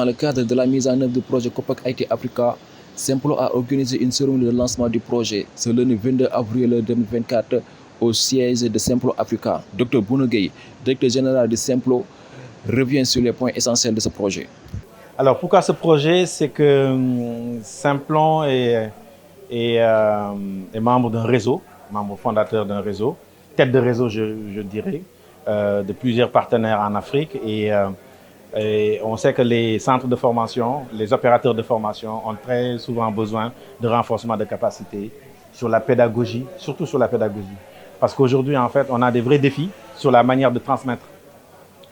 Dans le cadre de la mise en œuvre du projet Copac IT Africa, Simplo a organisé une cérémonie de lancement du projet ce lundi 22 avril 2024 au siège de Simplo Africa. Dr Bouna Gueye, directeur général de Simplo, revient sur les points essentiels de ce projet. Alors pourquoi ce projet? C'est que Simplon est membre d'un réseau, membre fondateur d'un réseau, tête de réseau je dirais, de plusieurs partenaires en Afrique et on sait que les centres de formation, les opérateurs de formation ont très souvent besoin de renforcement de capacité sur la pédagogie, surtout sur la pédagogie. Parce qu'aujourd'hui, en fait, on a des vrais défis sur la manière de transmettre.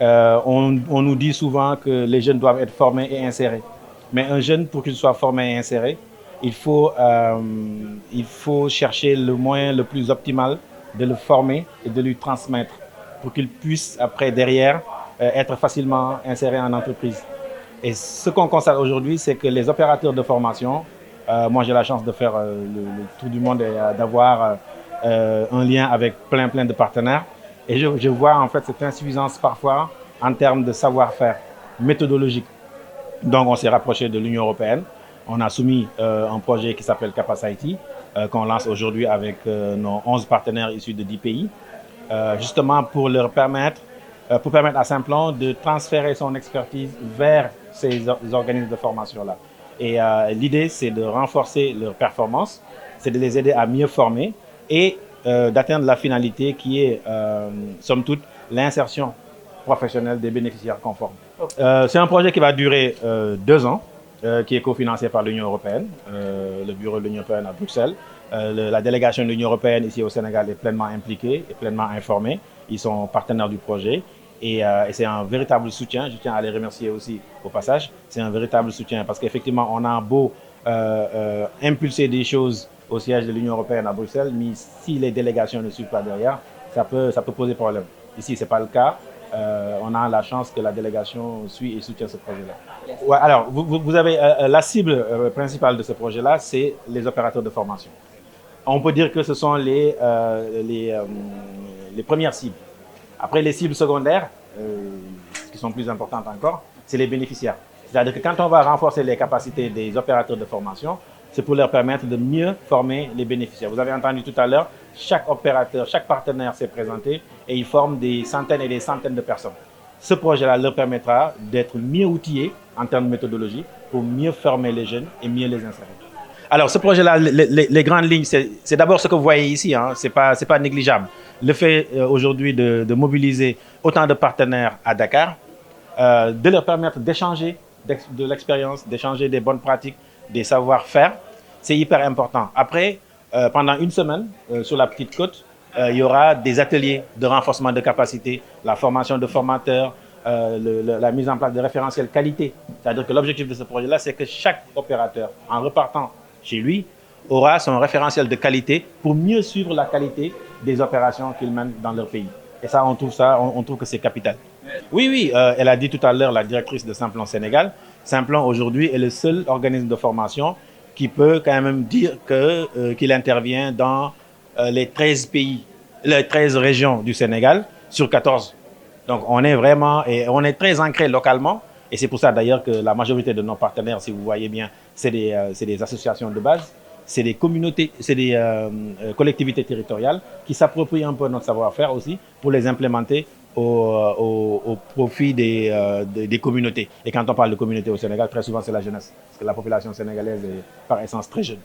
On nous dit souvent que les jeunes doivent être formés et insérés. Mais un jeune, pour qu'il soit formé et inséré, il faut chercher le moyen le plus optimal de le former et de lui transmettre pour qu'il puisse, après, derrière, être facilement inséré en entreprise. Et ce qu'on constate aujourd'hui, c'est que les opérateurs de formation, moi j'ai la chance de faire le tour du monde et d'avoir un lien avec plein de partenaires. Et je vois en fait cette insuffisance parfois en termes de savoir-faire méthodologique. Donc on s'est rapproché de l'Union européenne. On a soumis un projet qui s'appelle Capacity, qu'on lance aujourd'hui avec nos 11 partenaires issus de 10 pays, justement pour permettre à Simplon de transférer son expertise vers ces organismes de formation-là. Et l'idée, c'est de renforcer leur performance, c'est de les aider à mieux former et d'atteindre la finalité qui est, somme toute, l'insertion professionnelle des bénéficiaires conformes. C'est un projet qui va durer 2 ans, qui est cofinancé par l'Union européenne, le bureau de l'Union européenne à Bruxelles. La délégation de l'Union européenne ici au Sénégal est pleinement impliquée et pleinement informée. Ils sont partenaires du projet. Et c'est un véritable soutien, je tiens à les remercier aussi au passage, c'est un véritable soutien parce qu'effectivement on a beau impulser des choses au siège de l'Union européenne à Bruxelles, mais si les délégations ne suivent pas derrière, ça peut poser problème. Ici ce n'est pas le cas, on a la chance que la délégation suit et soutient ce projet-là. Ouais, alors vous avez la cible principale de ce projet-là, c'est les opérateurs de formation. On peut dire que ce sont les premières cibles. Après, les cibles secondaires, qui sont plus importantes encore, c'est les bénéficiaires. C'est-à-dire que quand on va renforcer les capacités des opérateurs de formation, c'est pour leur permettre de mieux former les bénéficiaires. Vous avez entendu tout à l'heure, chaque opérateur, chaque partenaire s'est présenté et ils forment des centaines et des centaines de personnes. Ce projet-là leur permettra d'être mieux outillés en termes de méthodologie pour mieux former les jeunes et mieux les insérer. Alors, ce projet-là, les grandes lignes, c'est d'abord ce que vous voyez ici, hein, c'est pas négligeable. Le fait aujourd'hui de mobiliser autant de partenaires à Dakar, de leur permettre d'échanger de l'expérience, d'échanger des bonnes pratiques, des savoir-faire, c'est hyper important. Après, pendant une semaine, sur la Petite Côte, il y aura des ateliers de renforcement de capacité, la formation de formateurs, la mise en place de référentiels qualité. C'est-à-dire que l'objectif de ce projet-là, c'est que chaque opérateur, en repartant chez lui, aura son référentiel de qualité pour mieux suivre la qualité des opérations qu'ils mènent dans leur pays. Et ça, on trouve que c'est capital. Oui, elle a dit tout à l'heure, la directrice de Simplon Sénégal, Simplon aujourd'hui est le seul organisme de formation qui peut quand même dire qu'il intervient dans les 13 pays, les 13 régions du Sénégal sur 14. Donc on est très ancré localement. Et c'est pour ça d'ailleurs que la majorité de nos partenaires, si vous voyez bien, c'est des associations de base, c'est des communautés, c'est des collectivités territoriales qui s'approprient un peu notre savoir-faire aussi pour les implémenter au profit des communautés. Et quand on parle de communauté au Sénégal, très souvent c'est la jeunesse, parce que la population sénégalaise est par essence très jeune.